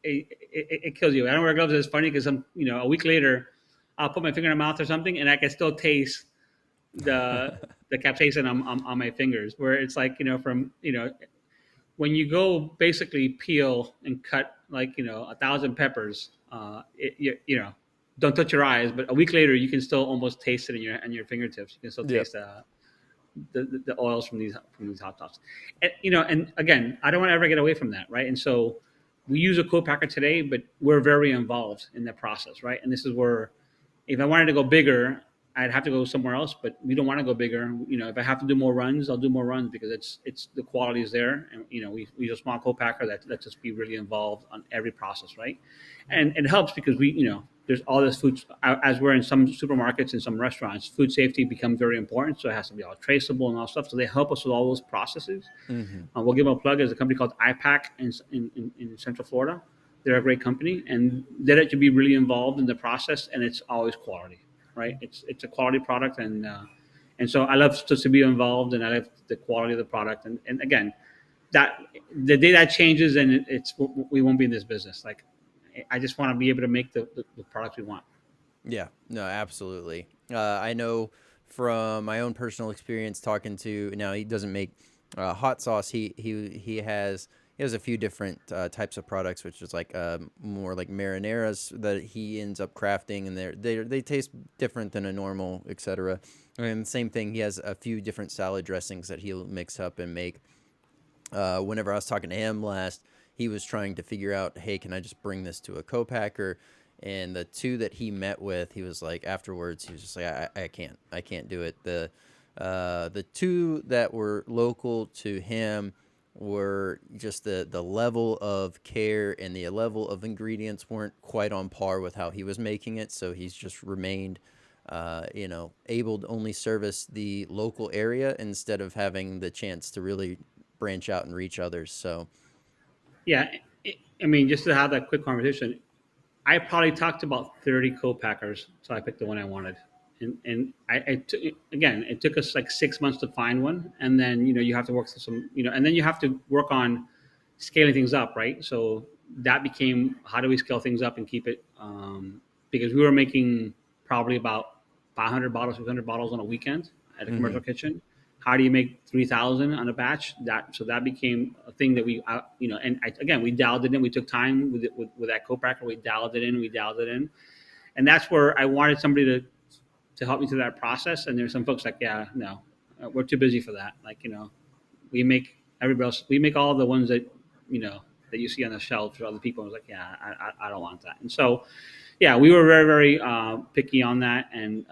it kills you. I don't wear gloves. It's funny because a week later, I'll put my finger in my mouth or something, and I can still taste the the capsaicin on my fingers. Where it's like from when you go basically peel and cut like 1,000 peppers, don't touch your eyes, but a week later you can still almost taste it in your fingertips. You can still Yep. taste the oils from these hot dogs, and again, I don't want to ever get away from that, right? And so we use a co-packer today, but we're very involved in the process, right? And this is where if I wanted to go bigger, I'd have to go somewhere else. But we don't want to go bigger. If I have to do more runs, I'll do more runs because it's the quality is there, and we use a small co-packer that lets us be really involved on every process, right? And it helps because we there's all this food as we're in some supermarkets and some restaurants. Food safety becomes very important, so it has to be all traceable and all stuff. So they help us with all those processes. Hmm. We'll give them a plug as a company called IPAC in Central Florida. They're a great company, and they let you be really involved in the process, and it's always quality, right? It's a quality product, and so I love to be involved, and I love the quality of the product, and again, that the day that changes, and we won't be in this business. Like, I just want to be able to make the products we want. Yeah, no, absolutely. I know from my own personal experience talking to now he doesn't make hot sauce. He has a few different types of products, which is like more like marineras that he ends up crafting, and they taste different than a normal, etc. And same thing, he has a few different salad dressings that he'll mix up and make. Whenever I was talking to him last, he was trying to figure out, hey, can I just bring this to a co-packer? And the two that he met with, he was like, afterwards, he was just like, I can't do it. The two that were local to him were just the level of care and the level of ingredients weren't quite on par with how he was making it. So he's just remained, able to only service the local area instead of having the chance to really branch out and reach others. So, Yeah, I mean, just to have that quick conversation, I probably talked to about 30 co-packers, so I picked the one I wanted. And again, it took us like 6 months to find one, and then you have to work through some, and then you have to work on scaling things up, right? So that became, how do we scale things up and keep it? Because we were making probably about 500 bottles, 600 bottles on a weekend at a mm-hmm. commercial kitchen. How do you make 3,000 on a batch? That became a thing that we, and again, we dialed it in. We took time with that co-packer. We dialed it in, and that's where I wanted somebody to help me through that process. And there's some folks like, yeah, no, we're too busy for that. Like, we make everybody else. We make all the ones that that you see on the shelf for other people. I was like, yeah, I don't want that. And so, yeah, we were very, very picky on that. And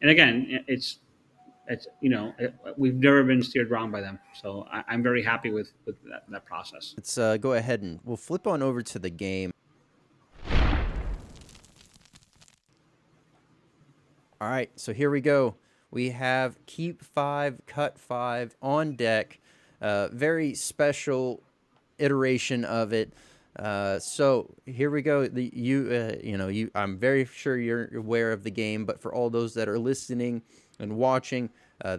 again, it's we've never been steered wrong by them. So I'm very happy with that process. Let's go ahead and we'll flip on over to the game. All right, so here we go. We have keep 5, cut 5 on deck. Very special iteration of it. So here we go. I'm very sure you're aware of the game, but for all those that are listening and watching,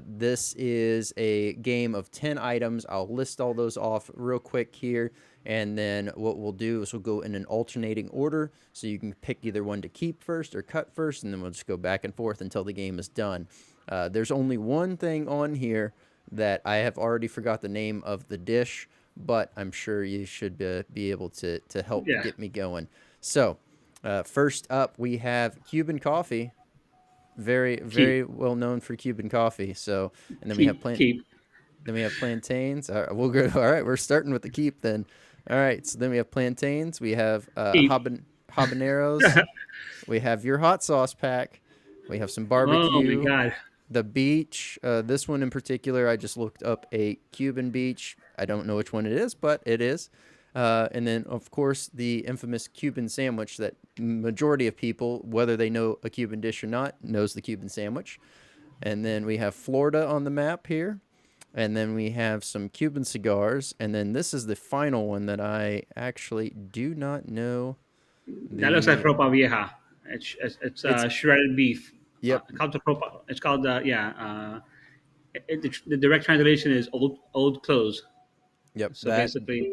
this is a game of 10 items. I'll list all those off real quick here. And then what we'll do is we'll go in an alternating order. So you can pick either one to keep first or cut first. And then we'll just go back and forth until the game is done. There's only one thing on here that I have already forgot the name of the dish, but I'm sure you should be able to help Yeah, get me going. So first up, we have Cuban coffee. Very, keep, very well known for Cuban coffee. So, and then we have keep. then we have plantains. All right, we'll go. All right, we're starting with the keep then. All right, so then we have plantains. We have Keep. habaneros. We have your hot sauce pack. We have some Oh my barbecue. God. The beach. This one in particular, I just looked up a Cuban beach. I don't know which one it is, but it is. And then, of course, the infamous Cuban sandwich that majority of people, whether they know a Cuban dish or not, knows the Cuban sandwich. And then we have Florida on the map here. And then we have some Cuban cigars. And then this is the final one that I actually do not know That looks like the. ropa vieja. It's It's shredded beef. Yep, It's called ropa. It's called yeah. The direct translation is old clothes. yep. So That basically,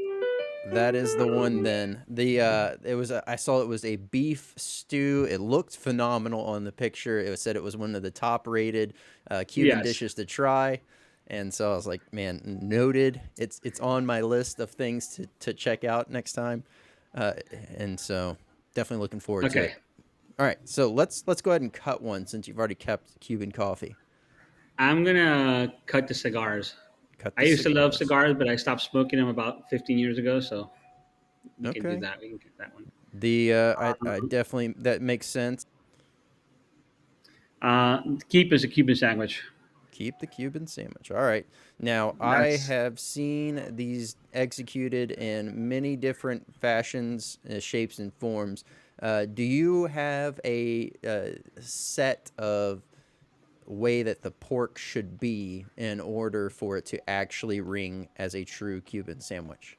that is the one. Then it was I saw it was a beef stew. It looked phenomenal on the picture. It said it was one of the top rated Cuban yes. dishes to try. And so I was like, man, noted. It's on my list of things to check out next time. Uh, and so definitely looking forward to it. Okay. All right, so let's go ahead and cut one since you've already kept Cuban coffee. I'm gonna cut the cigars. Cut I the used to love cigars. cigars, but I stopped smoking them about 15 years ago. So we can do Okay. that. We can get that one. The I definitely that makes sense. Keep is a Cuban sandwich. Keep the Cuban sandwich. All right. Now, I That's have seen these executed in many different fashions, shapes, and forms. Do you have a set of way that the pork should be in order for it to actually ring as a true Cuban sandwich?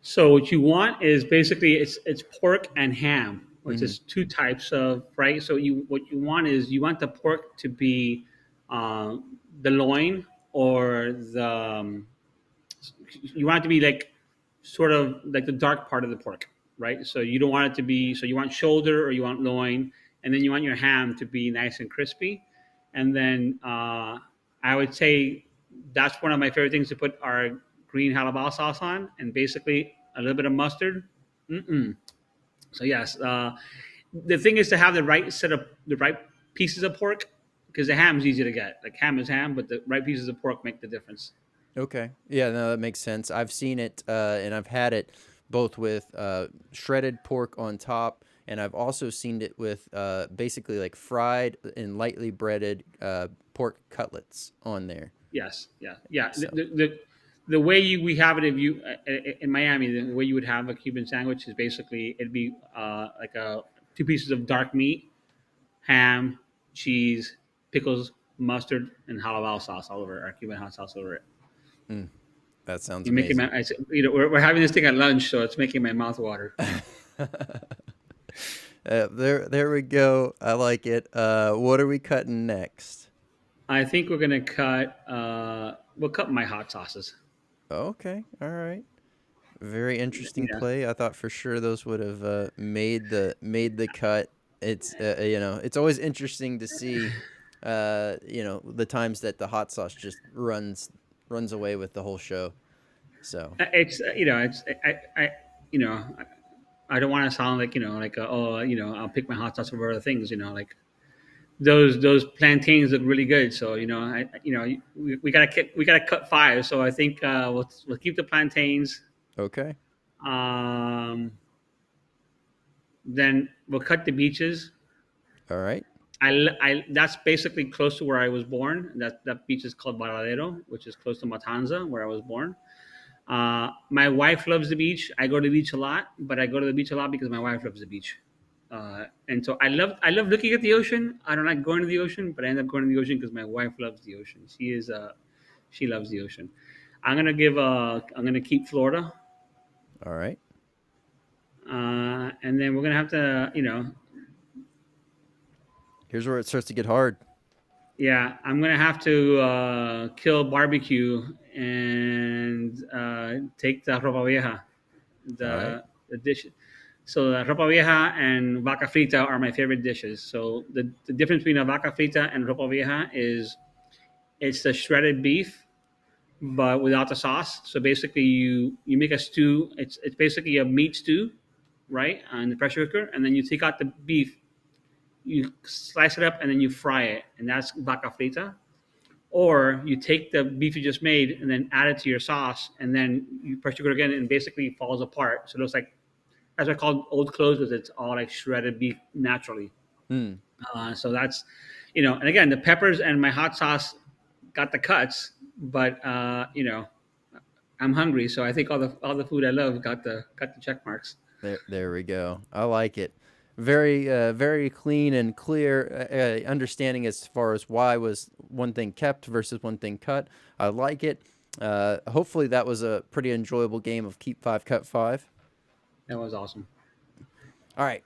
So what you want is basically it's pork and ham, which Mm-hmm. is two types of right. So what you want is you want the pork to be uh, the loin or the you want it to be like sort of like the dark part of the pork, right? So you don't want it to be so you want shoulder or you want loin, and then you want your ham to be nice and crispy, and then I would say that's one of my favorite things to put our green halibut sauce on, and basically a little bit of mustard. Mm-mm. So yes, the thing is to have the right pieces of pork because the ham is easy to get. Like ham is ham, but the right pieces of pork make the difference. Okay. Yeah, no, that makes sense. I've seen it and I've had it both with shredded pork on top, and I've also seen it with basically like fried and lightly breaded pork cutlets on there. Yes, yeah, yeah. So, The way we have it, if you in Miami, the way you would have a Cuban sandwich is basically it'd be like a two pieces of dark meat, ham, cheese, pickles, mustard, and halal sauce all over it, or Cuban hot sauce over it. mm, that sounds You making amazing. my, we're having this thing at lunch, so it's making my mouth water. There we go. I like it. What are we cutting next? I think we're gonna cut. We'll cut my hot sauces. Okay, all right. Very interesting Yeah, play. I thought for sure those would have made the cut. It's it's always interesting to see the times that the hot sauce just runs away with the whole show. So, it's it's you know I don't want to sound like like I'll pick my hot sauce over other things. Like those plantains look really good. So we gotta cut five. So I think we'll keep the plantains. okay. Um, then we'll cut the beaches. All right. That's basically close to where I was born. That beach is called Varadero, which is close to Matanza, where I was born. My wife loves the beach. I go to the beach a lot, but I go to the beach a lot because my wife loves the beach. And so I love looking at the ocean. I don't like going to the ocean, but I end up going to the ocean because my wife loves the ocean. She loves the ocean. I'm gonna keep Florida, All right. and then we're gonna have to Here's where it starts to get hard. yeah, I'm gonna have to kill barbecue and take the ropa vieja, All right. the dish. So the ropa vieja and vaca frita are my favorite dishes. So the difference between a vaca frita and ropa vieja is it's the shredded beef, but without the sauce. So basically, you make a stew. It's basically a meat stew, right, on the pressure cooker, and then you take out the beef, you slice it up, and then you fry it, and that's vaca frita. Or you take the beef you just made and then add it to your sauce, and then you pressure cook it again, and basically it falls apart. So it looks like that's what I call old clothes because it's all like shredded beef naturally. Hmm. So that's, and again, the peppers and my hot sauce got the cuts, but I'm hungry, so I think all the food I love got the check marks. There we go. I like it. Very clean and clear understanding as far as why was one thing kept versus one thing cut. I like it. Hopefully that was a pretty enjoyable game of keep five, cut five. That was awesome. All right.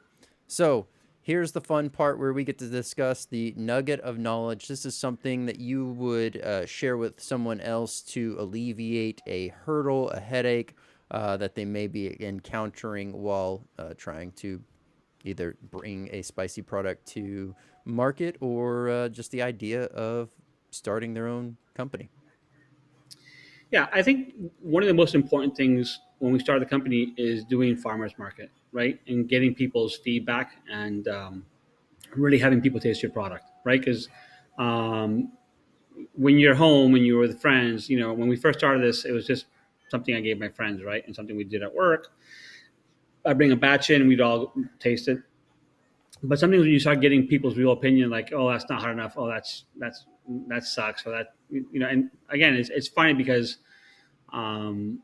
So here's the fun part where we get to discuss the nugget of knowledge. This is something that you would share with someone else to alleviate a hurdle, a headache that they may be encountering while trying to either bring a spicy product to market or just the idea of starting their own company. Yeah, I think one of the most important things when we started the company is doing farmers market, right, and getting people's feedback and really having people taste your product, right? Because um, when you're home and you're with friends, when we first started this, it was just something I gave my friends, right, and something we did at work. I bring a batch in, we'd all taste it. But sometimes when you start getting people's real opinion, like, oh, that's not hot enough. Oh, that sucks. So and again, it's funny because um,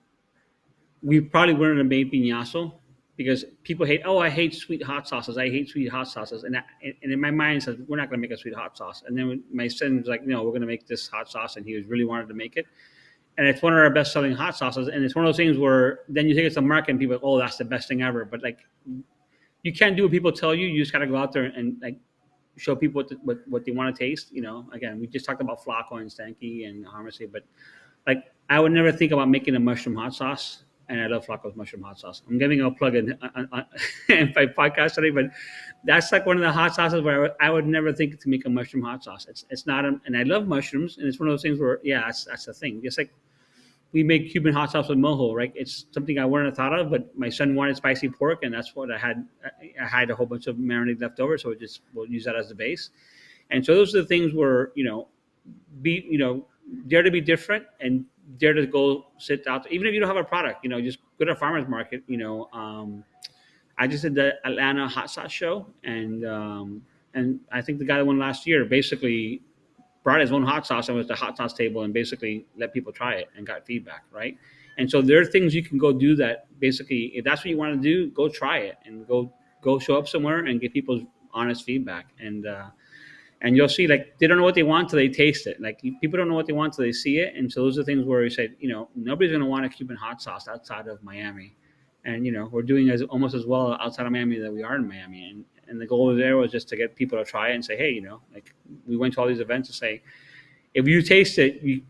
we probably wouldn't have made piñazo because people hate. Oh, I hate sweet hot sauces. I hate sweet hot sauces. And in my mind, it says we're not going to make a sweet hot sauce. And then when my son was like, no, we're going to make this hot sauce, and he was really wanted to make it. And it's one of our best selling hot sauces. And it's one of those things where then you take it to the market and people are like, oh, that's the best thing ever. But like, you can't do what people tell you. You just got to go out there and like show people what they want to taste. Again, we just talked about Flacco and Stanky and Harmacy, but like I would never think about making a mushroom hot sauce. And I love Flacco's mushroom hot sauce. I'm giving a plug in my podcast today, but that's like one of the hot sauces where I would never think to make a mushroom hot sauce. It's not, and I love mushrooms, and it's one of those things where yeah, that's the thing. Just like we make Cuban hot sauce with mojo, right? It's something I wouldn't have thought of, but my son wanted spicy pork, and that's what I had. I had a whole bunch of marinade left over, so we'll use that as the base. And so those are the things where be dare to be different and dare to go sit out, even if you don't have a product, just go to a farmer's market. I just did the Atlanta hot sauce show, and I think the guy that won last year basically brought his own hot sauce and was at the hot sauce table and basically let people try it and got feedback, right? And so there are things you can go do that basically, if that's what you want to do, go try it and go show up somewhere and get people's honest feedback. And you'll see, like, they don't know what they want till they taste it. Like, people don't know what they want till they see it. And so those are things where we say, nobody's going to want a Cuban hot sauce outside of Miami. And, we're doing almost as well outside of Miami that we are in Miami. And the goal there was just to get people to try it and say, hey, like, we went to all these events to say, if you taste it, you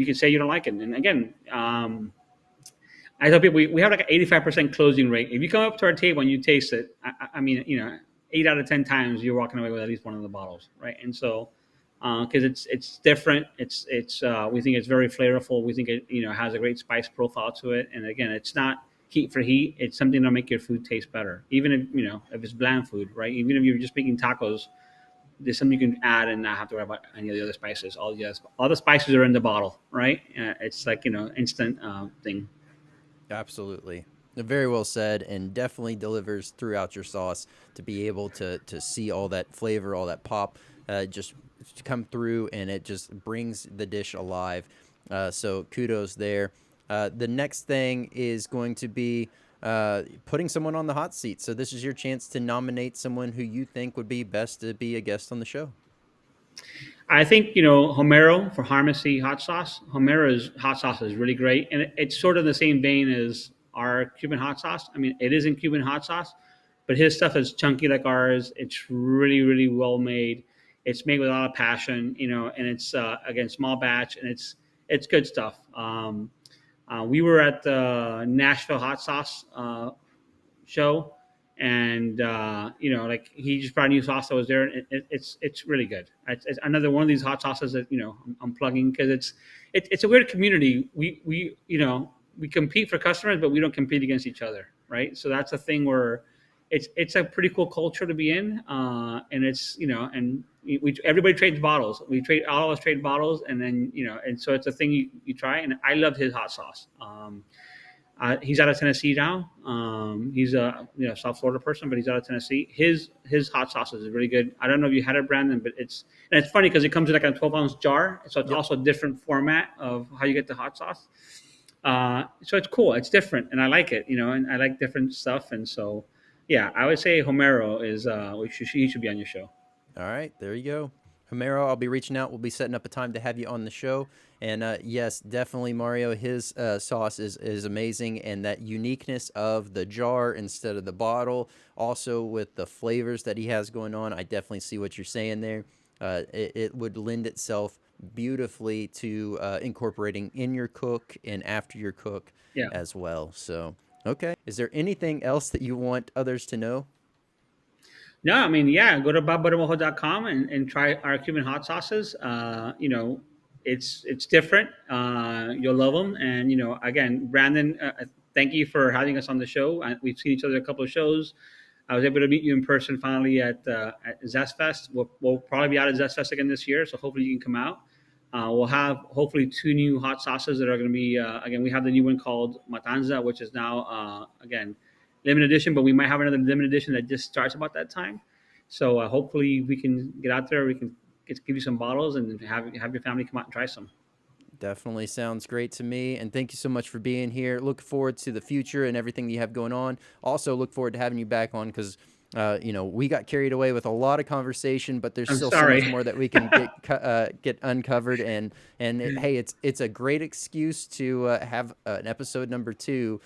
can say you don't like it. And again, I tell people we have like an 85% closing rate. If you come up to our table and you taste it, I mean, 8 out of 10 times you're walking away with at least one of the bottles, right? And so, because it's different, it's we think it's very flavorful. We think it has a great spice profile to it. And again, it's not heat for heat. It's something to make your food taste better, even if it's bland food, right? Even if you're just making tacos, there's something you can add and not have to worry about any of the other spices. All the spices are in the bottle, right? It's like instant thing. Absolutely. Very well said, and definitely delivers throughout your sauce to be able to see all that flavor, all that pop, just come through, and it just brings the dish alive. So kudos there. The next thing is going to be putting someone on the hot seat. So this is your chance to nominate someone who you think would be best to be a guest on the show. I think Homero for Harmacy hot sauce. Homero's hot sauce is really great, and it's sort of the same vein as our Cuban hot sauce. I mean, it isn't Cuban hot sauce, but his stuff is chunky like ours. It's really, really well made. It's made with a lot of passion, and it's again small batch, and it's good stuff. We were at the Nashville hot sauce show, and like, he just brought a new sauce that was there, and it's really good. It's another one of these hot sauces that I'm plugging, because it's a weird community. We compete for customers, but we don't compete against each other, right? So that's a thing where it's a pretty cool culture to be in, and it's and everybody trades bottles. All of us trade bottles, and then and so it's a thing you try. And I loved his hot sauce. He's out of Tennessee now. He's a South Florida person, but he's out of Tennessee. His hot sauce is really good. I don't know if you had it, Brandon, but it's funny because it comes in like a 12-ounce jar, so it's also a different format of how you get the hot sauce. So it's cool. It's different, and I like it. And I like different stuff, and so yeah, I would say Homero is he should be on your show. All right, there you go. Homero, I'll be reaching out. We'll be setting up a time to have you on the show. And yes, definitely, Mario, his sauce is amazing. And that uniqueness of the jar instead of the bottle, also with the flavors that he has going on, I definitely see what you're saying there. It would lend itself beautifully to incorporating in your cook and after your cook as well. So, okay. Is there anything else that you want others to know? No, I mean, yeah, go to barbaro.com and try our Cuban hot sauces. It's different. You'll love them. And, again, Brandon, thank you for having us on the show. We've seen each other at a couple of shows. I was able to meet you in person finally at Zest Fest. We'll probably be out at Zest Fest again this year, so hopefully you can come out. We'll have hopefully 2 new hot sauces that are going to be, again, we have the new one called Matanza, which is now, again, limited edition, but we might have another limited edition that just starts about that time. So hopefully we can get out there. We can give you some bottles and have your family come out and try some. Definitely sounds great to me. And thank you so much for being here. Look forward to the future and everything that you have going on. Also look forward to having you back on because, we got carried away with a lot of conversation, but there's still so much more that we can get uncovered. And hey, it's a great excuse to have an episode number 2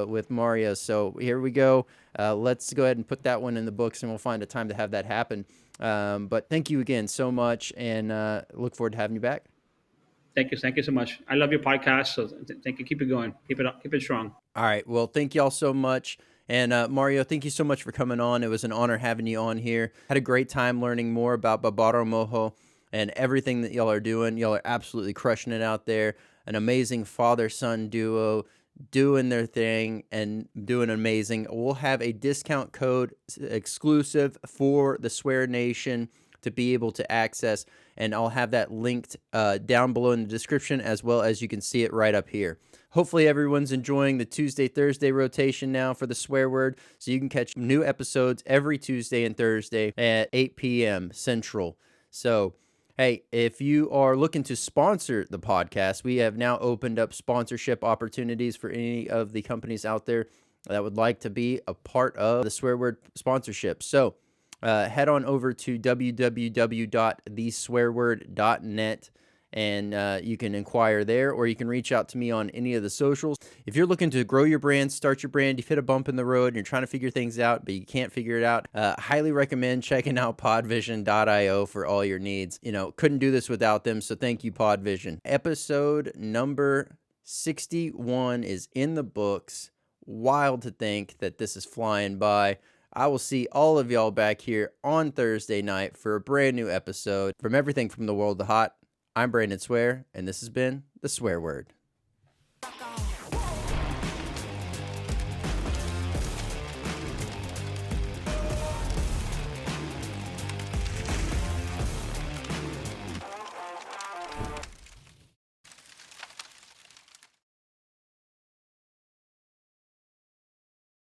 with Mario. So here we go. Let's go ahead and put that one in the books, and we'll find a time to have that happen. But thank you again so much, and look forward to having you back. Thank you so much. I love your podcast, so thank you. Keep it going. Keep it up. Keep it strong. All right. Well, thank you all so much. And Mario, thank you so much for coming on. It was an honor having you on here. Had a great time learning more about Barbaro Mojo and everything that y'all are doing. Y'all are absolutely crushing it out there. An amazing father-son duo doing their thing and doing amazing. We'll have a discount code exclusive for the Swear Nation to be able to access, and I'll have that linked down below in the description, as well as you can see it right up here. Hopefully everyone's enjoying the Tuesday-Thursday rotation now for the swear word, so you can catch new episodes every Tuesday and Thursday at 8 p.m. Central. So, hey, if you are looking to sponsor the podcast, we have now opened up sponsorship opportunities for any of the companies out there that would like to be a part of the swear word sponsorship. So head on over to www.theswearword.net and you can inquire there, or you can reach out to me on any of the socials. If you're looking to grow your brand, start your brand, you've hit a bump in the road and you're trying to figure things out, but you can't figure it out, highly recommend checking out podvision.io for all your needs. Couldn't do this without them, so thank you, Podvision. Episode number 61 is in the books. Wild to think that this is flying by. I will see all of y'all back here on Thursday night for a brand new episode. From everything from the world of hot, I'm Brandon Swear, and this has been The Swear Word.